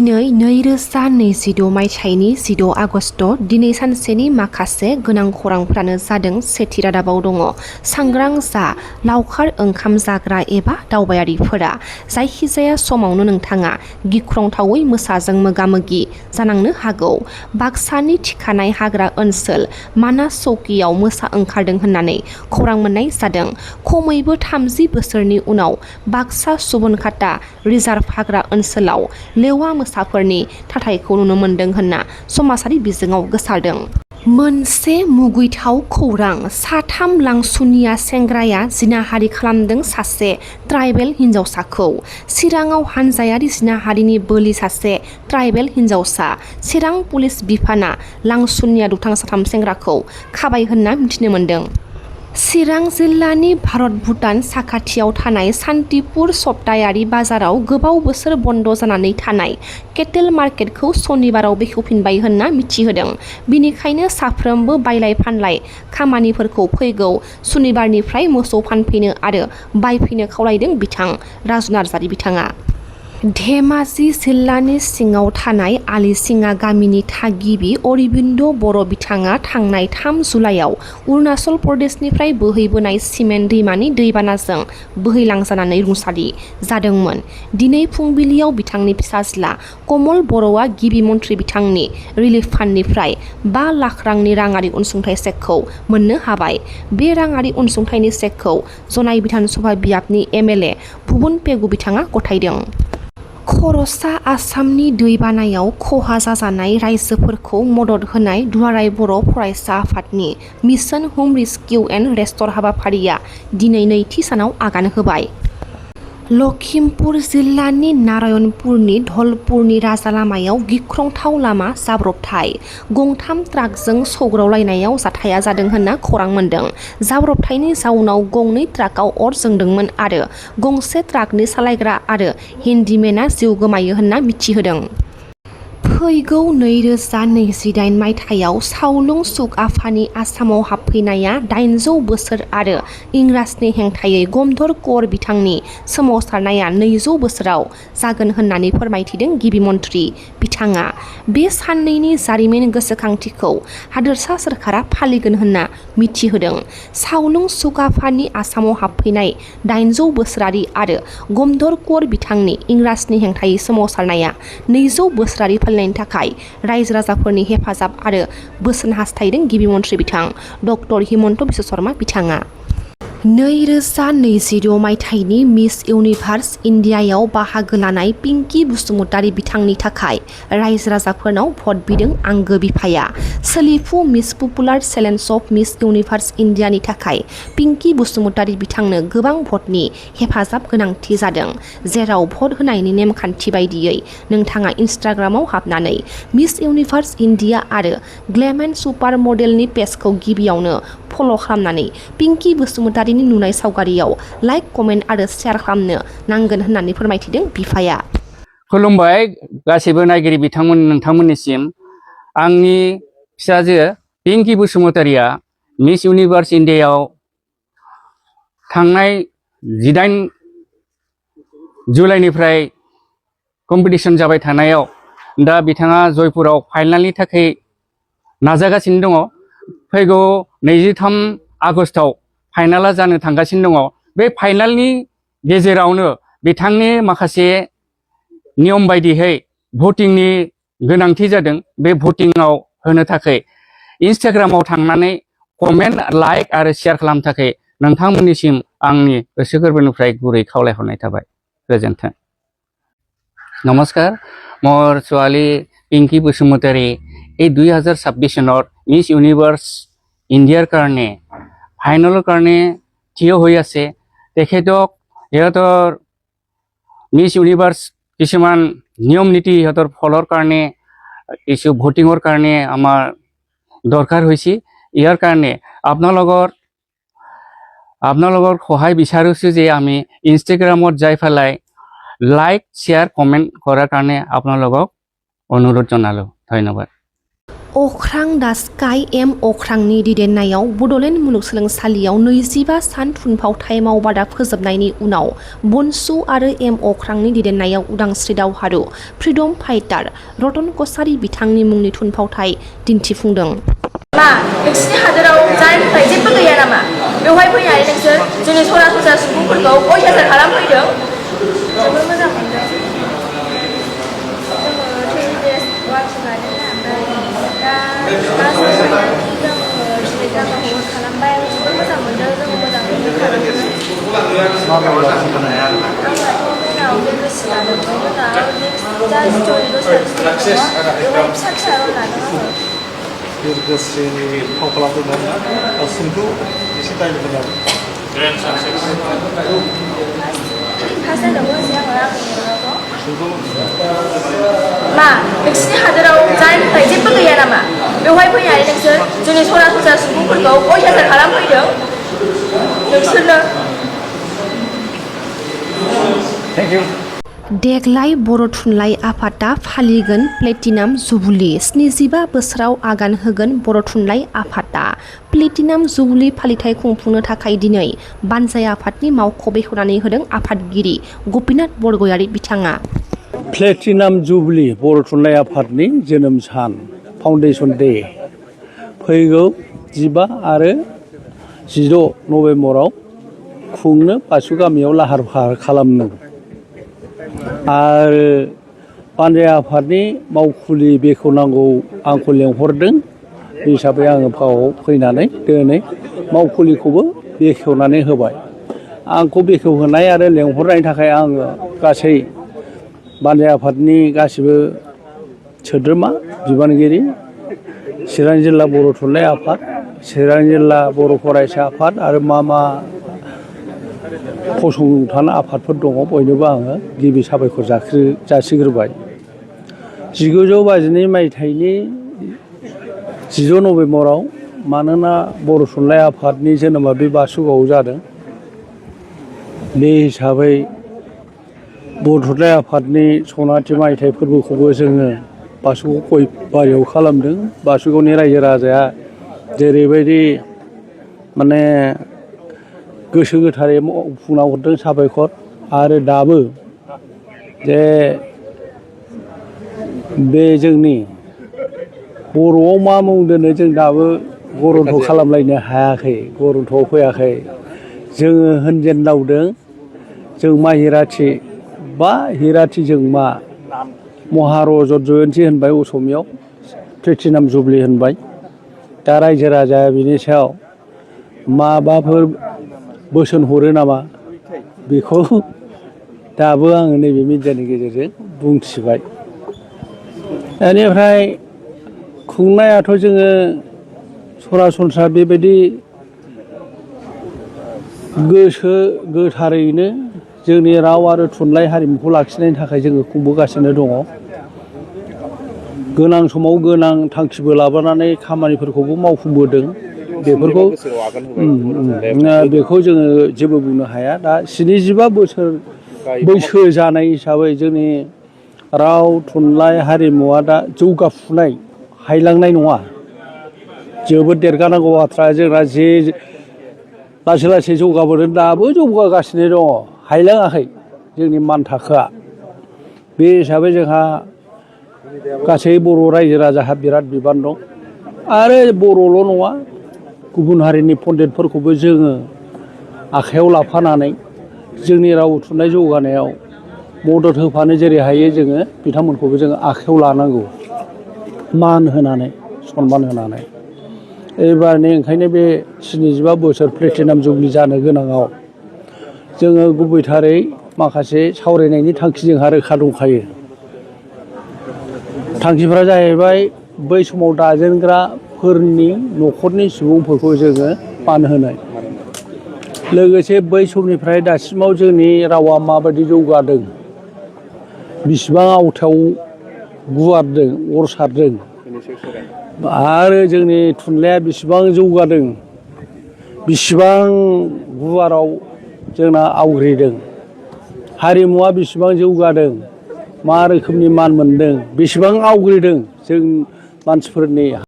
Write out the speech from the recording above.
दिनै 2026 मायथाइनि 16 आगस्ट दिनै सानसेनि माखासे गोनां खौरांफ्रानो जादों। सेथि रादाबाव दङ सांग्रां जा लावखार ओंखाम जाग्रा एबा दावबायारिफोरा जायखिजाया समावनो नोंथाङा गिख्रंथावै मोसाजों मोगा-मोगि जानांनो हागौ। बाक्सानि थिखानाय हाग्रा ओनसोल मानास चौकियाव मोसा ओंखारदों होननानै खौरां मोननाय जादों। खमैबो 30 बोसोरनि उनाव बाक्सा सुबनखाता रिजार्भ हाग्रा ओनसोलाव लेवा मोसाफोरनि थाथायखौ नुनो मोनदों होनना समाजारि बिजोङाव गोसारदों। मोनसे मुगैथाव खौरां साथाम लांसुनिया सेंग्राया जिनाहारि खालामदों सासे ट्राइबेल हिन्जावसाखौ। चिराङाव हानजायारि जिनाहारिनि बोलि सासे ट्राइबेल हिन्जावसा। चिरां पुलिस बिफाना लांसुनिया दुथां साथाम सेंग्राखौ खाबाय होनना मिथिनो मोन्दों। चिरां जिल्लानि भारत-भुटान साखाथियाव थानाय सान्तिपुर सप्तायारि बाजाराव गोबाव बोसोर बन्द जानानै थानाय केटेल मार्केटखौ सनिबाराव बेखेवफिनबाय होनना मिथिहोदों। बिनिखायनो साफ्रोमबो बायलाय-फानलाय खामानिफोरखौ फैगौ सुनिबारनिफ्राय मोसौ फानफैनो आरो बायफैनो खावलायदों बिथां राजु नार्जारि बिथाङा। धेमाजि जिल्लानि सिङाव थानाय आलिसिङा गामिनि थागिबि अरबिन्द बर' बिथाङा थांनाय 3 जुलाइआव अरुणाचल प्रदेशनिफ्राय बोहैबोनाय सिमेन्ट दैमानि दैबानाजों बोहैलांजानानै रुंसारि जादोंमोन। दिनै फुंबिलियाव बिथांनि फिसाज्ला कमल बर'आ गिबि मन्थ्रि बिथांनि रिलिफ फान्डनिफ्राय 5 लाख रांनि राङारि अनसुंथाइ चेकखौ मोननो हाबाय। बे राङारि अनसुंथाइनि चेकखौ जनाय बिधान सभा बियाबनि एमएलए भुबन पेगु बिथाङा गथायदों। खर'सा आसामनि दैबानायाव खहा जाजानाय रायजोफोरखौ मदद होनाय दुलाराय बर' फरायसा आफादनि मिशन हम रेस्किउ एन्ड रेस्टर हाबाफारिया दिनै नैथि सानाव आगान होबाय। लखिमपुर जिल्लानि नारायणपुरनि धलपुरनि राजालामायाव गिख्रंथाव लामा जाब्रबथाय। गंथाम ट्राकजों सौग्रावलायनायाव जाथाया जादों होनना खौरां मोन्दों। जाब्रबथायनि जाउनाव गंनै ट्राकआव अर जोंदोंमोन आरो गंसे ट्राकनि सालायग्रा आरो हेन्डिमेनआ जिउ गोमायो होनना मिथिहोदों। फैगौ 2028 मायथाइयाव सावलुं सुक आफानि आसामाव हाबफैनाया 800 बोसोर आरो इंराजनि हेंथायै गमधर कौर बिथांनि सोमावसारनाया 200 बोसोराव जागोन होननानै फोरमायथिदों गिबि मन्थ्रि बिथाङा। बे साननैनि जारिमिन गोसोखांथिखौ हादोरसा सोरखारा फालिगोन होनना मिथिहोदों। सावलुं सुक आफानि आसामाव हाबफैनाय 800 बोसोरारि आरो गमधर कौर बिथांनि इंराजनि हेंथायै सोमावसारनाया 200 बोसोरारि फालिनायनि थाखाय रायजो राजाफोरनि हेफाजाब आरो बोसोन हास्थायदों गिबि मन्थ्रि बिथां डक्टर हिमन्त बिश्व शर्मा बिथाङा। 2026 मायथाइनि मिस इउनिभार्स इन्डियायाव बाहागो लानाय पिंकी बसुमतारी बिथांनि थाखाय रायजो राजाफोरनाव भट बिदों आंगो बिफाया। सोलिफु Miss popular challenge of Miss Universe इन्डियानि थाखाय पिंकी बसुमतारी बिथांनो गोबां भटनि हेफाजाब गोनांथि जादों। जेराव भट होनायनि नेमखान्थि बायदियै नोंथाङा इन्स्टाग्रामाव हाबनानै मिस इउनिभार्स इन्डिया आरो ग्लेम एन्ड सुपार मडेलनि पेजखौ गिबियावनो फल' खालामनानै पिंकी बसुमतारीनि नुनाय सावगारियाव लाइक कमेन्ट आरो शेयार खालामनो नांगोन होननानै फोरमायथिदों बिफाया। खुलुमबाय गासैबो नायगिरि बिथांमोन नोंथांमोननिसिम। आंनि फिसाजो पिंकी बसुमतारीया मिस इउनिभार्स इन्डियायाव थांनाय 18 जुलाइनिफ्राय कम्पिटिसन जाबाय थानायाव दा बिथाङा जयपुराव फाइनालनि थाखाय नाजागासिनो दङ। फैगौ 23 आगस्टआव फाइनाला जानो थांगासिनो दङ। बे फाइनालनि गेजेरावनो बिथांनि माखासे नियम बायदियै भटिंनि गोनांथि जादों। बे भटिंआव होनो थाखाय इन्स्टाग्रामाव थांनानै कमेन्ट लाइक आरो शेयार खालामनो थाखाय नोंथांमोननिसिम आंनि गोसो गोरबोनिफ्राय गुरै खावलायहरनाय थाबाय। गोजोन्थों। नमस्कार, मोर ছোৱালী पिंकी बसुमतारी এই 2026 চনত মিছ ইউনিভাৰ্ছ ইণ্ডিয়াৰ কাৰণে ফাইনেলৰ কাৰণে থিয় হৈ আছে। তেখেতক সিহঁতৰ মিছ ইউনিভাৰ্ছ কিছুমান নিয়ম নীতি সিহঁতৰ ফলৰ কাৰণে কিছু ভোটিঙৰ কাৰণে আমাৰ দৰকাৰ হৈছে। ইয়াৰ কাৰণে আপোনালোকৰ সহায় বিচাৰিছোঁ যে আমি ইনষ্টাগ্ৰামত যাই পেলাই লাইক শ্বেয়াৰ কমেণ্ট কৰাৰ কাৰণে আপোনালোকক অনুৰোধ জনালোঁ। ধন্যবাদ। अख्रां दा स्काई एम अख्रांनि दैदेननायाव बड'लेण्ड मुलुगसोलोंसालियाव 25 सान थुनफावथाय मावबादा फोजोबनायनि उनाव बनसु आरो एम अख्रांनि दैदेननायाव उदांस्रि दावहारु फ्रिडम फाइटार रतन कसारी बिथांनि मुंनि थुनफावथाय दिन्थिफुंदों। मा नोंसिनि हादोराव जानो थाखाय जेबो गैया नामा? बेवहाय फैनानै नोंसोर जोंनि सरासनस्रा सुबुंफोरखौ अयथासार खालामफैदों। जोबोद मोजां मोनदों। मा नोंसिनि हादोराव जानो थाखाय जेबो गैया नामा? बेवहाय फैनानै नोंसोर जोंनि सरासनस्रा सुबुंफोरखौ अयथासार खालामफैदों। नोंसोरनो देग्लाय बर' थुनलाइ आफादा फालिगोन प्लेटिनाम जुबुलि 75 बोसोराव आगान होगोन बर' थुनलाइ आफादा प्लेटिनाम जुबुलि फालिथाय खुंफुंनो थाखाय दिनै बानजाय आफादनि मावख' बेखेवनानै होदों आफादगिरि गपिनाथ बरगयारी बिथाङा। प्लेटिनाम जुबुलि बर' थुनलाइ आफादनि जोनोम सान फाउन्डेसन डे फैगौ 15 आरो 16 नभेम्बराव खुंनो बासु गामियाव लाहार फाहार खालामनो आरो बानजाय आफादनि मावखुलि बेखेवनांगौ आंखौ लेंहरदों हिसाबै आङो फावआव फैनानै दिनै मावखुलिखौबो बेखेवनानै होबाय। आंखौ बेखेवहोनाय आरो लेंहरनायनि थाखाय आङो गासै बानजाय आफादनि गासिबो सोद्रोमा बिबानगिरि चिरां जिल्ला बर' थुनलाइ आफाद चिरां जिल्ला बर' फरायसा आफाद आरो मा फसंथान आफादफोर दङ बयनोबो आङो गिबि साबायखर जासिग्रोबाय। 1952 मायथाइनि 16 नभेम्बराव मानोना बर' थुनलाइ आफादनि जोनोमा बे बासुगावआव जादों बे हिसाबै बर' थुनलाइ आफादनि सनाथि मायथाइ फोरबोखौबो जोङो बासुगाव गय बारियाव खालामदों। बासुगावनि रायजो राजाया जेरैबायदि माने गोसो गोथारै मावफुंना हरदों साबायखर आरो दाबो जे बे जोंनि बर'आव मा मुं दोनो जों दाबो गरन्थ' खालामलायनो हायाखै, गरन्थ'आव फैयाखै। जोङो होनजेनदावदों जों मा हिराथि बा हिराथिजों मा महारजत जयन्ति होनबाय असमियाव प्लेटिनाम जुबलि होनबाय। दा रायजो राजाया बिनि सायाव माबाफोर बोसोन हरो नामा बेखौ दाबो आङो नैबे मिडियानि गेजेरजों बुंथिबाय। बेनिफ्राय खुंनायाथ' जोङो सरासनस्रा बेबायदि गोसो गोथारैनो जोंनि राव आरो थुनलाइ हारिमुखौ लाखिनायनि थाखाय जोङो खुंबोगासिनो दङ। गोनां समाव गोनां थांखिबो लाबोनानै खामानिफोरखौबो मावफुंबोदों। बेखौ जोङो जेबो बुंनो हाया। दा 75 बोसोर बैसो जानाय हिसाबै जोंनि राव थुनलाइ हारिमुवा दा जौगाफुनाय हायलांनाय नङा। जोबोद देरगानांगौ बाथ्रा। जोंना जे लासै लासै जौगाबोदों दाबो जौगागासिनो दङ, हायलाङाखै जोंनि मान थाखोआ। बे हिसाबै जोंहा गासै बर' रायजो राजाहा बिराद बिबान दं आरो बर'ल' नङा गुबुन हारिनि पन्डितफोरखौबो जोङो आखायाव लाफानानै जोंनि राव थुनलाइ जौगानायाव मदद होफानो जेरै हायो जोङो बिथांमोनखौबो जोङो आखायाव लानांगौ मान होनानै सनमान होनानै। एबारनि ओंखायनो बे 75 बोसोर प्लेटिनाम जुबलि जानो गोनाङाव जोङो गुबैथारै माखासे सावरायनायनि थांखि जोंहा रोखा दंखायो। थांखिफ्रा जाहैबाय बै समाव दाजेनग्राफोरनि न'खरनि सुबुंफोरखौ जोङो मान होनाय, लोगोसे बै समनिफ्राय दासिमाव जोंनि रावा माबायदि जौगादों, बिसिबां आवथायाव गुवारदों अर सारदों आरो जोंनि थुनलाइया बिसिबां जौगादों, बिसिबां गुवाराव जोंना आवग्रिदों, हारिमुवा बिसिबां जौगादों, मा रोखोमनि मान मोनदों, बेसेबां आवग्रिदों जों मानसिफोरनि